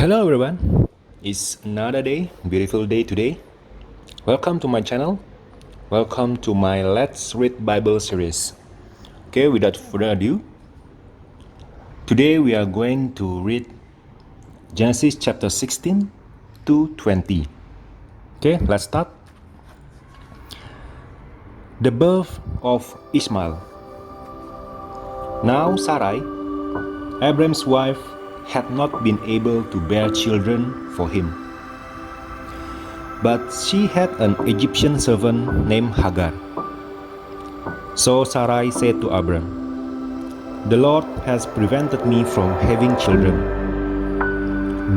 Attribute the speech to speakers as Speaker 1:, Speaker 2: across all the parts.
Speaker 1: Hello everyone, it's another day, beautiful day today. Welcome to my channel. Welcome to my Let's Read Bible series. Okay, without further ado, today we are going to read Genesis chapter 16 to 20. Okay, let's start. The birth of Ishmael. Now Sarai, Abram's wife, had not been able to bear children for him. But she had an Egyptian servant named Hagar. So Sarai said to Abram, "The Lord has prevented me from having children.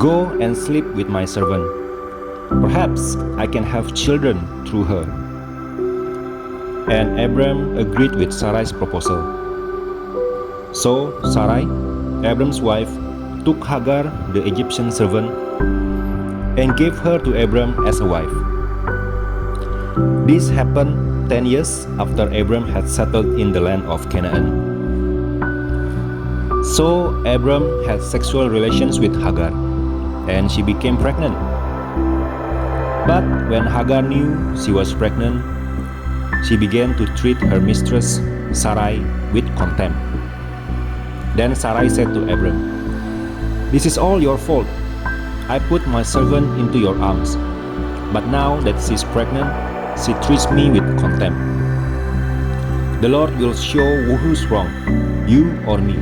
Speaker 1: Go and sleep with my servant. Perhaps I can have children through her." And Abram agreed with Sarai's proposal. So Sarai, Abram's wife, took Hagar, the Egyptian servant, and gave her to Abram as a wife. This happened 10 years after Abram had settled in the land of Canaan. So Abram had sexual relations with Hagar, and she became pregnant. But when Hagar knew she was pregnant, she began to treat her mistress Sarai with contempt. Then Sarai said to Abram, "This is all your fault. I put my servant into your arms, but now that she is pregnant, she treats me with contempt. The Lord will show who's wrong, you or me."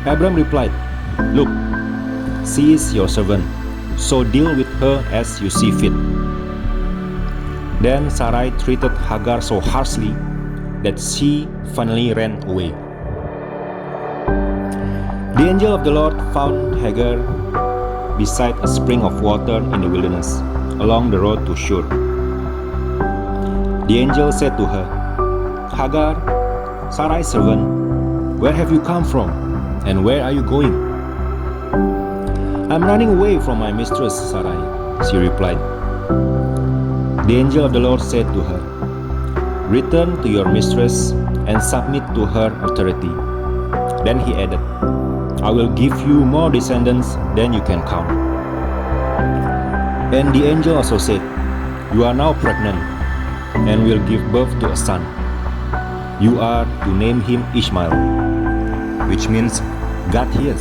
Speaker 1: Abram replied, "Look, she is your servant, so deal with her as you see fit." Then Sarai treated Hagar so harshly that she finally ran away. The angel of the Lord found Hagar beside a spring of water in the wilderness, along the road to Shur. The angel said to her, "Hagar, Sarai's servant, where have you come from, and where are you going?" "I'm running away from my mistress Sarai," she replied. The angel of the Lord said to her, "Return to your mistress and submit to her authority." Then he added, "I will give you more descendants than you can count." And the angel also said, "You are now pregnant and will give birth to a son. You are to name him Ishmael, which means God hears.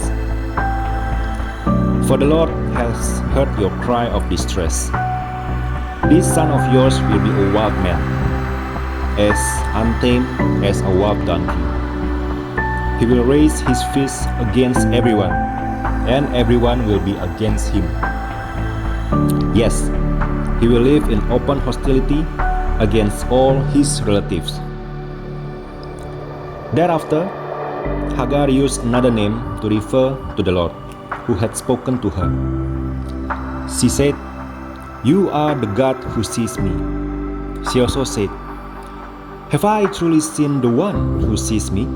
Speaker 1: For the Lord has heard your cry of distress. This son of yours will be a wild man, as untamed as a wild donkey. He will raise his fist against everyone, and everyone will be against him. Yes, he will live in open hostility against all his relatives." Thereafter, Hagar used another name to refer to the Lord, who had spoken to her. She said, "You are the God who sees me." She also said, "Have I truly seen the one who sees me?"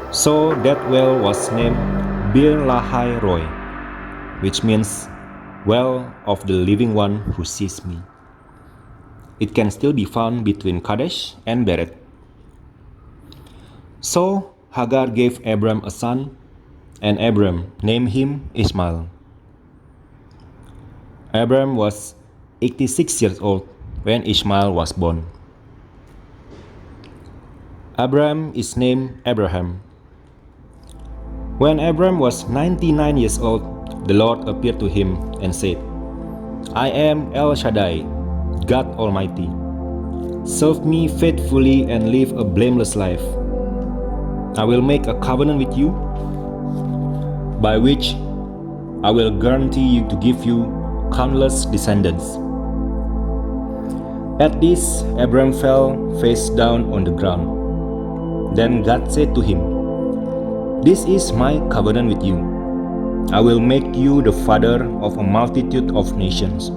Speaker 1: So that well was named Bir Lahai Roi, which means well of the living one who sees me. It can still be found between Kadesh and Beret. So Hagar gave Abram a son, and Abram named him Ishmael. Abram was 86 years old when Ishmael was born. Abram is named Abraham. When Abram was 99 years old, the Lord appeared to him and said, "I am El Shaddai, God Almighty. Serve me faithfully and live a blameless life. I will make a covenant with you, by which I will guarantee you to give you countless descendants." At this, Abram fell face down on the ground. Then God said to him, "This is my covenant with you. I will make you the father of a multitude of nations.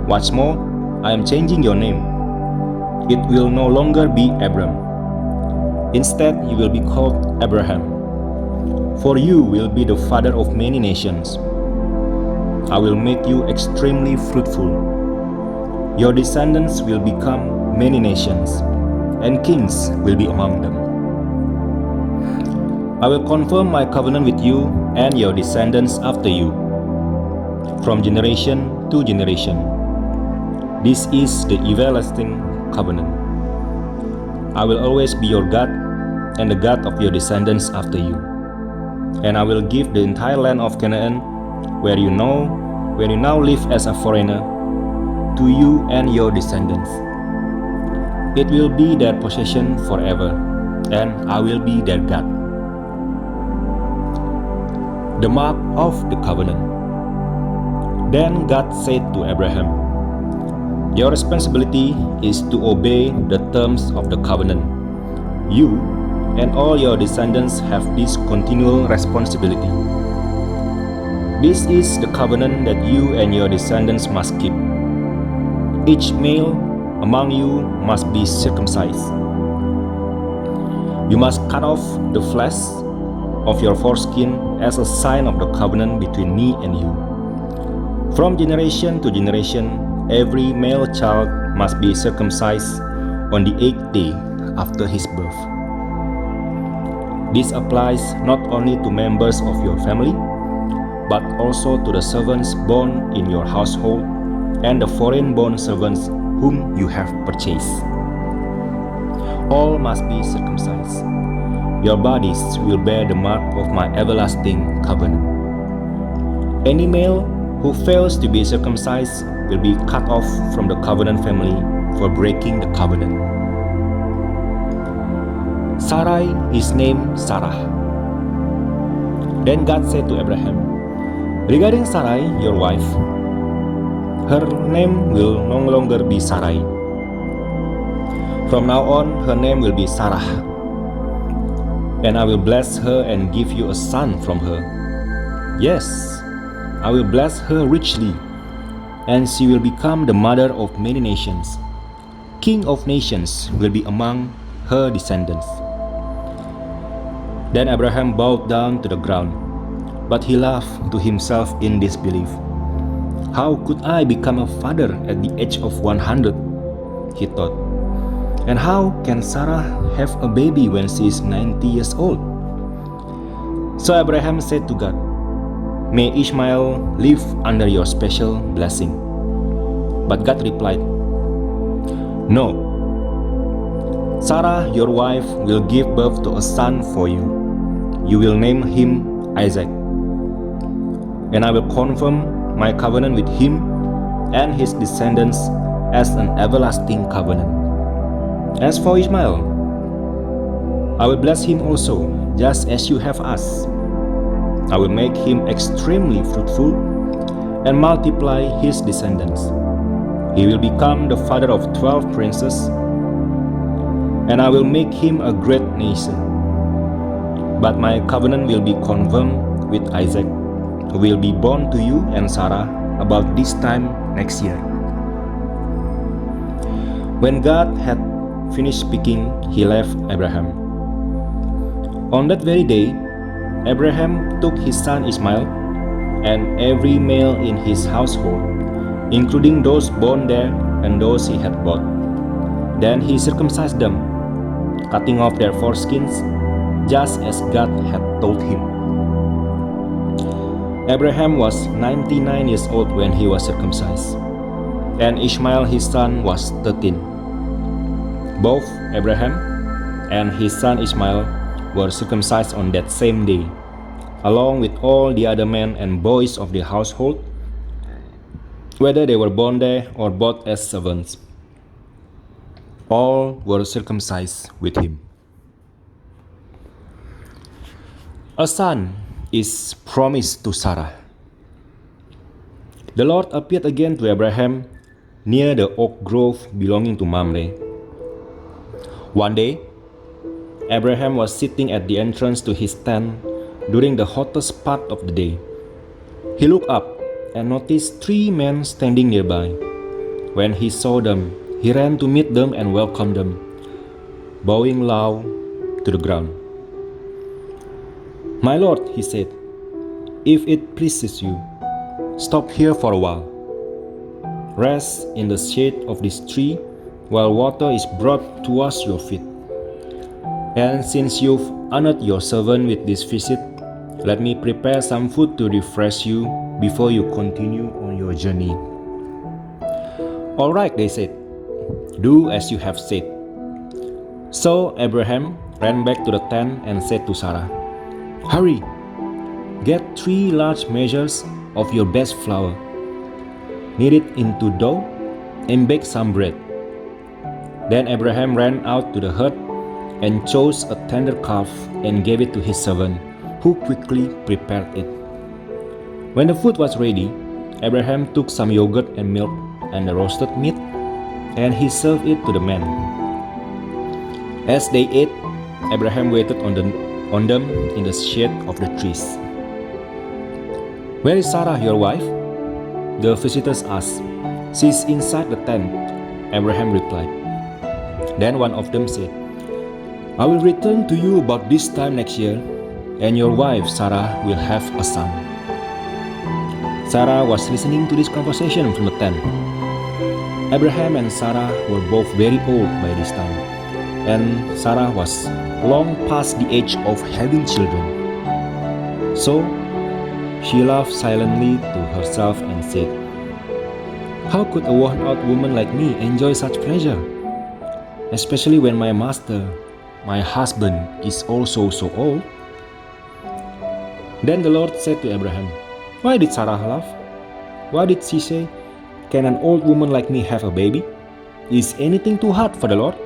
Speaker 1: What's more, I am changing your name. It will no longer be Abram. Instead, you will be called Abraham, for you will be the father of many nations. I will make you extremely fruitful. Your descendants will become many nations, and kings will be among them. I will confirm my covenant with you and your descendants after you, from generation to generation. This is the everlasting covenant. I will always be your God and the God of your descendants after you. And I will give the entire land of Canaan, where you now live as a foreigner, to you and your descendants. It will be their possession forever, and I will be their God. The mark of the covenant. Then God said to Abraham, "Your responsibility is to obey the terms of the covenant. You and all your descendants have this continual responsibility. This is the covenant that you and your descendants must keep. Each male among you must be circumcised. You must cut off the flesh of your foreskin as a sign of the covenant between me and you. From generation to generation, every male child must be circumcised on the 8th day after his birth. This applies not only to members of your family, but also to the servants born in your household and the foreign-born servants whom you have purchased. All must be circumcised. Your bodies will bear the mark of my everlasting covenant. Any male who fails to be circumcised will be cut off from the covenant family for breaking the covenant." Sarai is named Sarah. Then God said to Abraham, "Regarding Sarai, your wife, her name will no longer be Sarai. From now on, her name will be Sarah. And I will bless her and give you a son from her. Yes, I will bless her richly, and she will become the mother of many nations. King of nations will be among her descendants." Then Abraham bowed down to the ground, but he laughed to himself in disbelief. "How could I become a father at the age of 100? He thought. "And how can Sarah have a baby when she is 90 years old?" So Abraham said to God, "May Ishmael live under your special blessing." But God replied, "No. Sarah, your wife, will give birth to a son for you. You will name him Isaac. And I will confirm my covenant with him and his descendants as an everlasting covenant. As for Ishmael, I will bless him also, just as you have asked. I will make him extremely fruitful and multiply his descendants. He will become the father of 12 princes, and I will make him a great nation. But my covenant will be confirmed with Isaac, who will be born to you and Sarah about this time next year." When God had finished speaking, he left Abraham. On that very day, Abraham took his son Ishmael and every male in his household, including those born there and those he had bought. Then he circumcised them, cutting off their foreskins, just as God had told him. Abraham was 99 years old when he was circumcised, and Ishmael his son was 13. Both Abraham and his son Ishmael were circumcised on that same day, along with all the other men and boys of the household, whether they were born there or bought as servants. All were circumcised with him. A son is promised to Sarah. The Lord appeared again to Abraham near the oak grove belonging to Mamre. One day, Abraham was sitting at the entrance to his tent during the hottest part of the day. He looked up and noticed 3 men standing nearby. When he saw them, he ran to meet them and welcomed them, bowing low to the ground. "My Lord," he said, "if it pleases you, stop here for a while. Rest in the shade of this tree while water is brought towards your feet." And since you've honored your servant with this visit, let me prepare some food to refresh you before you continue on your journey." "All right," they said, "do as you have said." So Abraham ran back to the tent and said to Sarah, "Hurry, get 3 large measures of your best flour, knead it into dough, and bake some bread." Then Abraham ran out to the hut and chose a tender calf and gave it to his servant, who quickly prepared it. When the food was ready, Abraham took some yogurt and milk and the roasted meat, and he served it to the men. As they ate, Abraham waited on them in the shade of the trees. "Where is Sarah, your wife?" the visitors asked. "She's inside the tent," Abraham replied. Then one of them said, "I will return to you about this time next year, and your wife Sarah will have a son." Sarah was listening to this conversation from the tent. Abraham and Sarah were both very old by this time, and Sarah was long past the age of having children. So she laughed silently to herself and said, "How could a worn-out woman like me enjoy such pleasure? Especially when my master, my husband, is also so old?" Then the Lord said to Abraham, "Why did Sarah laugh? Why did she say, 'Can an old woman like me have a baby?' Is anything too hard for the Lord?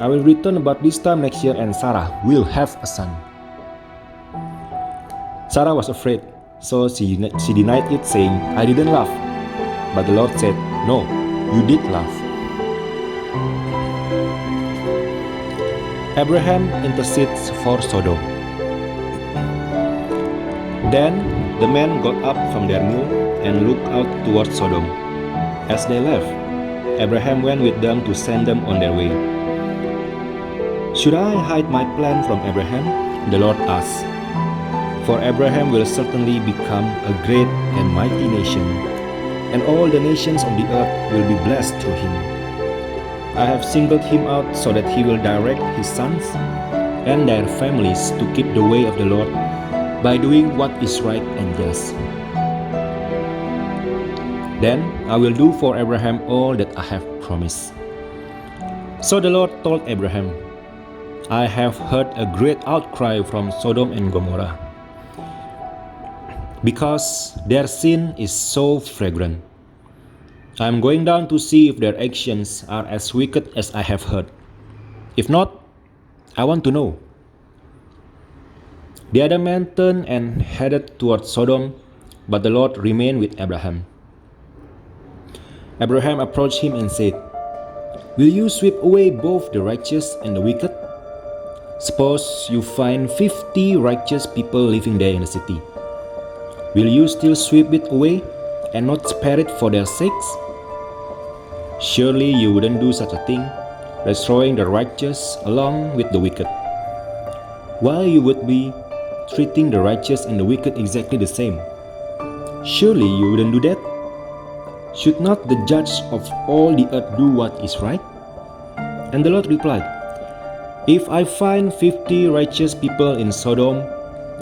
Speaker 1: I will return about this time next year, and Sarah will have a son." Sarah was afraid, so she denied it, saying, "I didn't laugh." But the Lord said, "No, you did laugh." Abraham intercedes for Sodom. Then the men got up from their meal and looked out toward Sodom. As they left, Abraham went with them to send them on their way. "Should I hide my plan from Abraham?" the Lord asked. "For Abraham will certainly become a great and mighty nation, and all the nations of the earth will be blessed through him. I have singled him out so that he will direct his sons and their families to keep the way of the Lord by doing what is right and just. Then I will do for Abraham all that I have promised." So the Lord told Abraham, "I have heard a great outcry from Sodom and Gomorrah, because their sin is so flagrant. I am going down to see if their actions are as wicked as I have heard. If not, I want to know." The other men turned and headed toward Sodom, but the Lord remained with Abraham. Abraham approached him and said, "Will you sweep away both the righteous and the wicked? Suppose you find 50 righteous people living there in the city. Will you still sweep it away and not spare it for their sakes? Surely you wouldn't do such a thing, destroying the righteous along with the wicked. While you would be treating the righteous and the wicked exactly the same. Surely you wouldn't do that? Should not the judge of all the earth do what is right?" And the Lord replied, "If I find 50 righteous people in Sodom,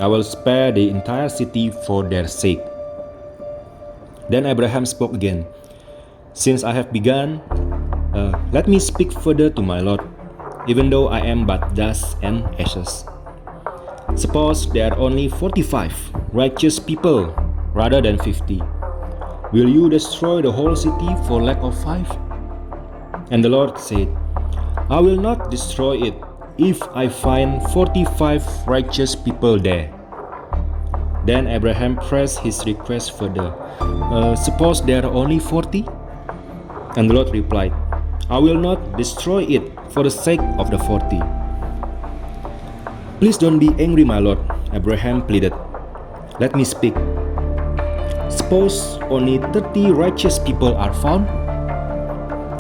Speaker 1: I will spare the entire city for their sake." Then Abraham spoke again, "Since I have begun, let me speak further to my Lord, even though I am but dust and ashes. Suppose there are only 45 righteous people rather than 50. Will you destroy the whole city for lack of 5? And the Lord said, "I will not destroy it if I find 45 righteous people there." Then Abraham pressed his request further. "Suppose there are only 40? And the Lord replied, "I will not destroy it for the sake of the 40. "Please don't be angry, my Lord," Abraham pleaded. "Let me speak. Suppose only 30 righteous people are found?"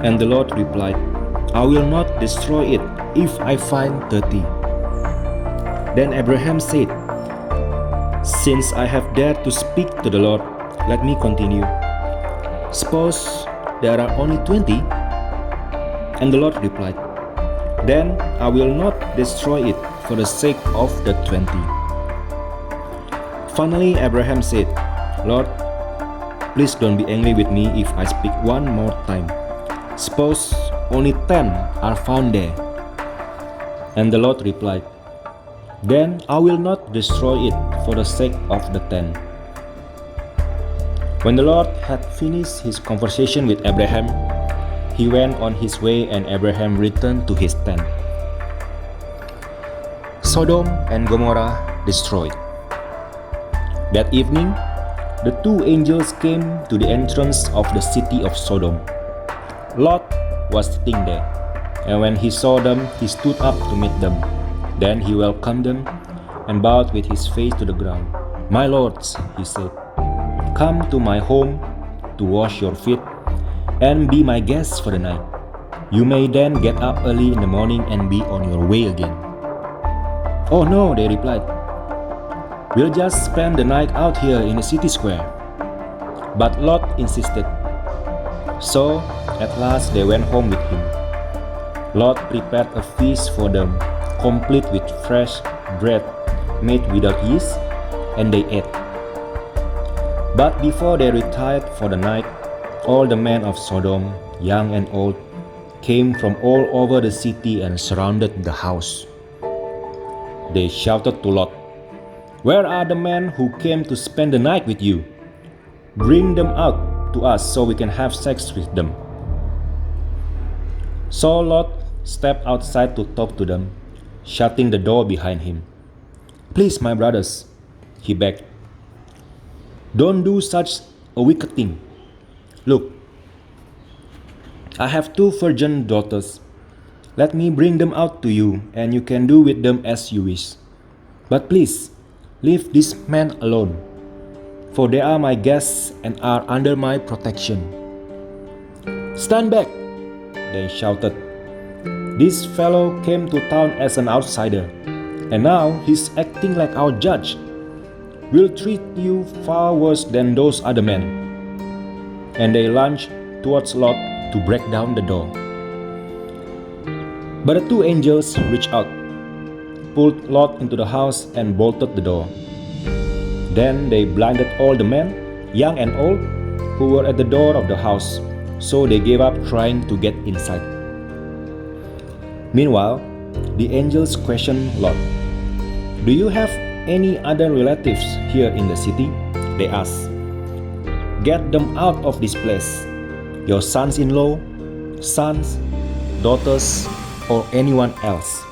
Speaker 1: And the Lord replied, "I will not destroy it if I find 30. Then Abraham said, "Since I have dared to speak to the Lord, let me continue. Suppose there are only 20? And the Lord replied, then I will not destroy it for the sake of the 20. Finally, Abraham said, Lord, please don't be angry with me if I speak one more time. Suppose only 10 are found there. And the Lord replied, then I will not destroy it for the sake of the 10. When the Lord had finished his conversation with Abraham, he went on his way and Abraham returned to his tent. Sodom and Gomorrah destroyed. That evening, the two angels came to the entrance of the city of Sodom. Lot was sitting there, and when he saw them, he stood up to meet them. Then he welcomed them and bowed with his face to the ground. My lords, he said, come to my home to wash your feet and be my guests for the night. You may then get up early in the morning and be on your way again. Oh no, they replied. We'll just spend the night out here in the city square. But Lot insisted. So, at last they went home with him. Lot prepared a feast for them, complete with fresh bread made without yeast, and they ate. But before they retired for the night, all the men of Sodom, young and old, came from all over the city and surrounded the house. They shouted to Lot, where are the men who came to spend the night with you? Bring them out to us so we can have sex with them. So Lot stepped outside to talk to them, shutting the door behind him. Please, my brothers, he begged, don't do such a wicked thing. Look, I have 2 virgin daughters. Let me bring them out to you, and you can do with them as you wish. But please, leave these men alone, for they are my guests and are under my protection. Stand back, they shouted. This fellow came to town as an outsider, and now he's acting like our judge. We'll treat you far worse than those other men. And they lunged towards Lot to break down the door. But the 2 angels reached out, pulled Lot into the house and bolted the door. Then they blinded all the men, young and old, who were at the door of the house, so they gave up trying to get inside. Meanwhile, the angels questioned Lot. Do you have any other relatives here in the city? They asked. Get them out of this place, your sons-in-law, sons, daughters, or anyone else.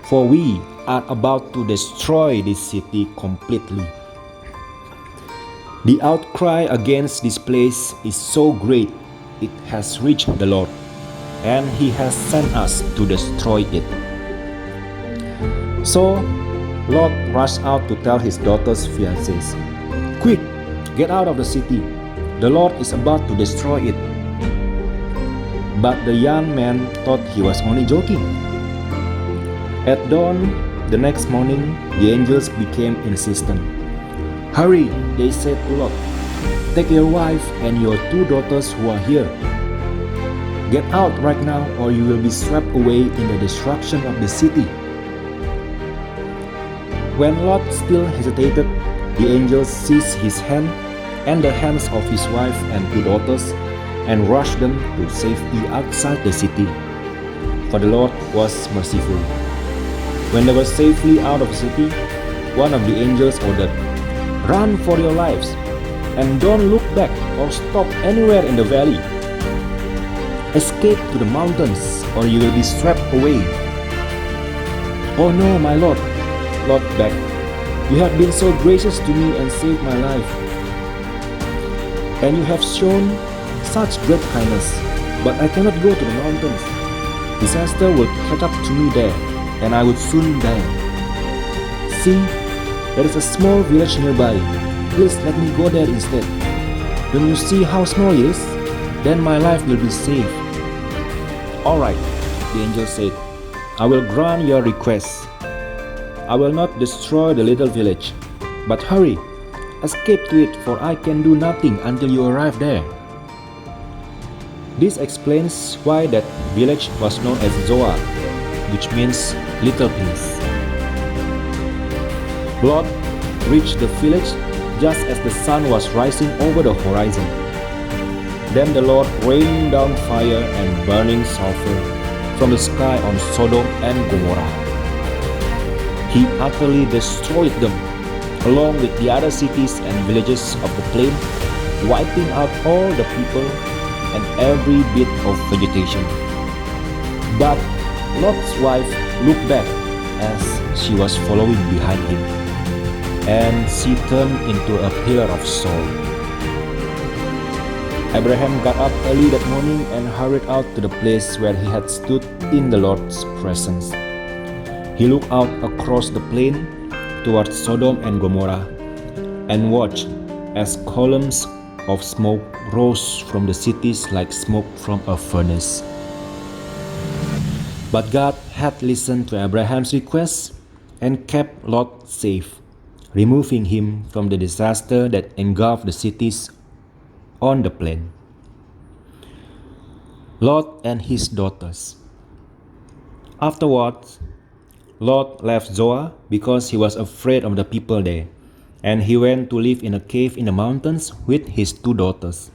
Speaker 1: For we are about to destroy this city completely. The outcry against this place is so great, it has reached the Lord, and He has sent us to destroy it. So Lot rushed out to tell his daughter's fiancés, quick, get out of the city. The Lord is about to destroy it. But the young man thought he was only joking. At dawn the next morning, the angels became insistent. Hurry, they said to Lot. Take your wife and your 2 daughters who are here. Get out right now or you will be swept away in the destruction of the city. When Lot still hesitated, the angels seized his hand and the hands of his wife and 2 daughters and rushed them to safety outside the city. For the Lord was merciful. When they were safely out of the city, one of the angels ordered, run for your lives, and don't look back or stop anywhere in the valley. Escape to the mountains, or you will be swept away. Oh no, my Lord, Lot begged. You have been so gracious to me and saved my life. And you have shown such great kindness, but I cannot go to the mountains. Disaster will catch up to me there, and I would soon die. See, there is a small village nearby. Please let me go there instead. Don't you see how small it is? Then my life will be safe. Alright, the angel said, I will grant your request. I will not destroy the little village, but hurry, escape to it, for I can do nothing until you arrive there. This explains why that village was known as Zoar, which means little place. Lot reached the village just as the sun was rising over the horizon. Then the Lord rained down fire and burning sulfur from the sky on Sodom and Gomorrah. He utterly destroyed them, along with the other cities and villages of the plain, wiping out all the people and every bit of vegetation. But Lot's wife looked back as she was following behind him, and she turned into a pillar of salt. Abraham got up early that morning and hurried out to the place where he had stood in the Lord's presence. He looked out across the plain towards Sodom and Gomorrah and watched as columns of smoke rose from the cities like smoke from a furnace. But God had listened to Abraham's request and kept Lot safe, removing him from the disaster that engulfed the cities on the plain. Lot and his daughters. Afterwards, Lot left Zoar because he was afraid of the people there, and he went to live in a cave in the mountains with his 2 daughters.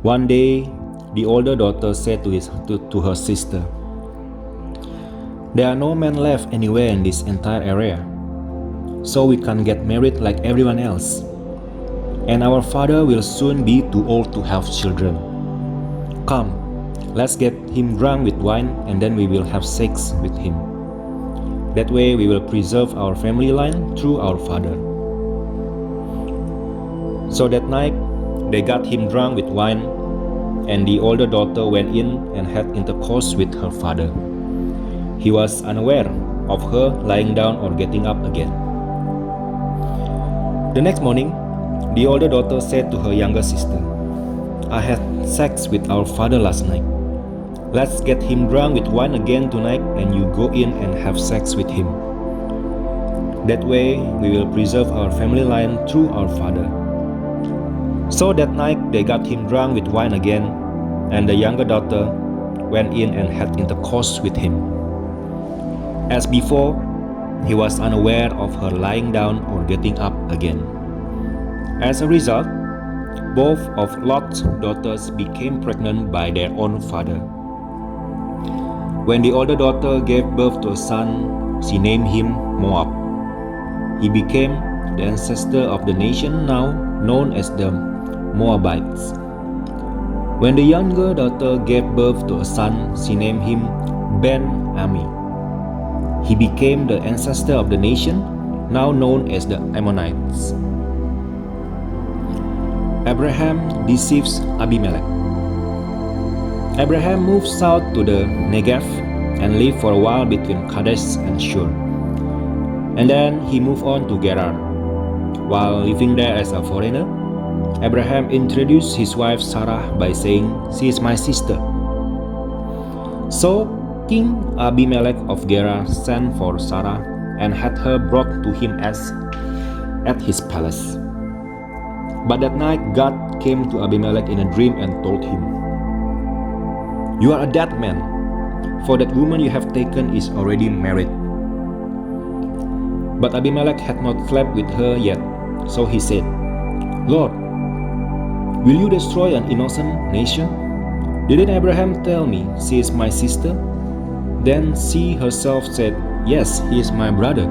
Speaker 1: One day, the older daughter said to her sister, "There are no men left anywhere in this entire area, so we can get married like everyone else. And our father will soon be too old to have children. Come, let's get him drunk with wine and then we will have sex with him. That way we will preserve our family line through our father." So that night they got him drunk with wine, and the older daughter went in and had intercourse with her father. He was unaware of her lying down or getting up again. The next morning, the older daughter said to her younger sister, "I had sex with our father last night. Let's get him drunk with wine again tonight and you go in and have sex with him. That way we will preserve our family line through our father." So that night they got him drunk with wine again, and the younger daughter went in and had intercourse with him. As before, he was unaware of her lying down or getting up again. As a result, both of Lot's daughters became pregnant by their own father. When the older daughter gave birth to a son, she named him Moab. He became the ancestor of the nation now known as the Moabites. When the younger daughter gave birth to a son, she named him Ben-Ami. He became the ancestor of the nation now known as the Ammonites. Abraham deceives Abimelech. Abraham moved south to the Negev and lived for a while between Kadesh and Shur. And then he moved on to Gerar. While living there as a foreigner, Abraham introduced his wife Sarah by saying, "She is my sister." So King Abimelech of Gerar sent for Sarah and had her brought to him at his palace. But that night God came to Abimelech in a dream and told him, "You are a dead man, for that woman you have taken is already married." But Abimelech had not slept with her yet, so he said, "Lord, will you destroy an innocent nation? Didn't Abraham tell me she is my sister?" Then she herself said, "Yes, he is my brother.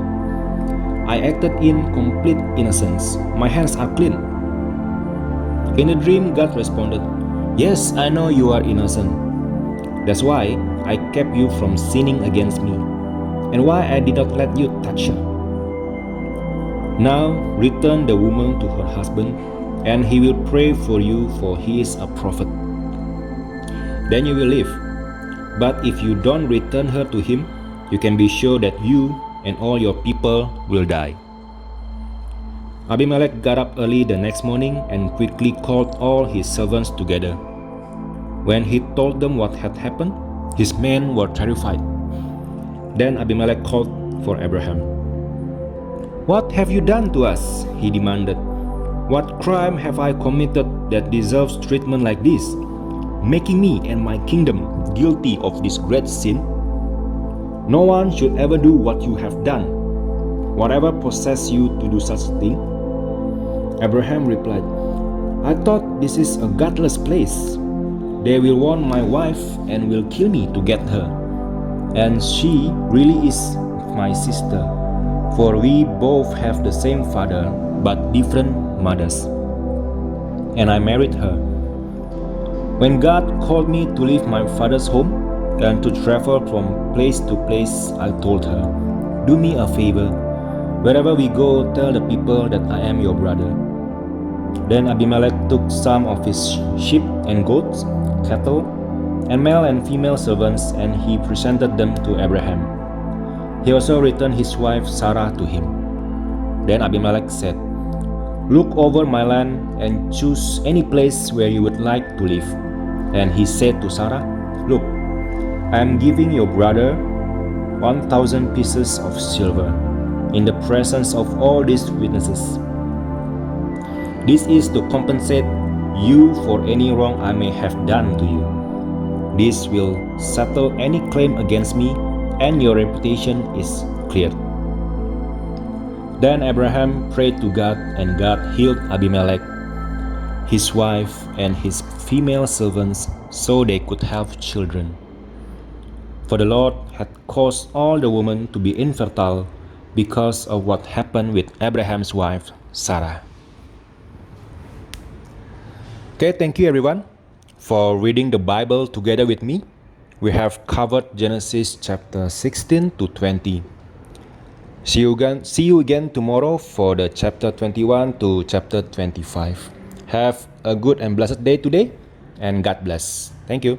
Speaker 1: I acted in complete innocence. My hands are clean." In the dream, God responded, "Yes, I know you are innocent. That's why I kept you from sinning against me, and why I did not let you touch her. Now return the woman to her husband, and he will pray for you, for he is a prophet. Then you will live. But if you don't return her to him, you can be sure that you and all your people will die." Abimelech got up early the next morning and quickly called all his servants together. When he told them what had happened, his men were terrified. Then Abimelech called for Abraham. "What have you done to us?" he demanded. "What crime have I committed that deserves treatment like this, making me and my kingdom guilty of this great sin?" No one should ever do what you have done. Whatever possessed you to do such a thing?" Abraham replied, "I thought this is a godless place. They will want my wife and will kill me to get her. And she really is my sister, for we both have the same father but different mothers. And I married her. When God called me to leave my father's home and to travel from place to place, I told her, 'Do me a favor. Wherever we go, tell the people that I am your brother.' Then Abimelech took some of his sheep and goats, cattle, and male and female servants, and he presented them to Abraham. He also returned his wife Sarah to him. Then Abimelech said, 'Look over my land and choose any place where you would like to live.' And he said to Sarah, 'Look, I am giving your brother 1,000 pieces of silver in the presence of all these witnesses. This is to compensate you for any wrong I may have done to you. This will settle any claim against me, and your reputation is cleared.' Then Abraham prayed to God, and God healed Abimelech, his wife, and his female servants, so they could have children. For the Lord had caused all the women to be infertile because of what happened with Abraham's wife, Sarah." Okay, thank you everyone for reading the Bible together with me. We have covered Genesis chapter 16 to 20. See you again tomorrow for the chapter 21 to chapter 25. Have a good and blessed day today, and God bless. Thank you.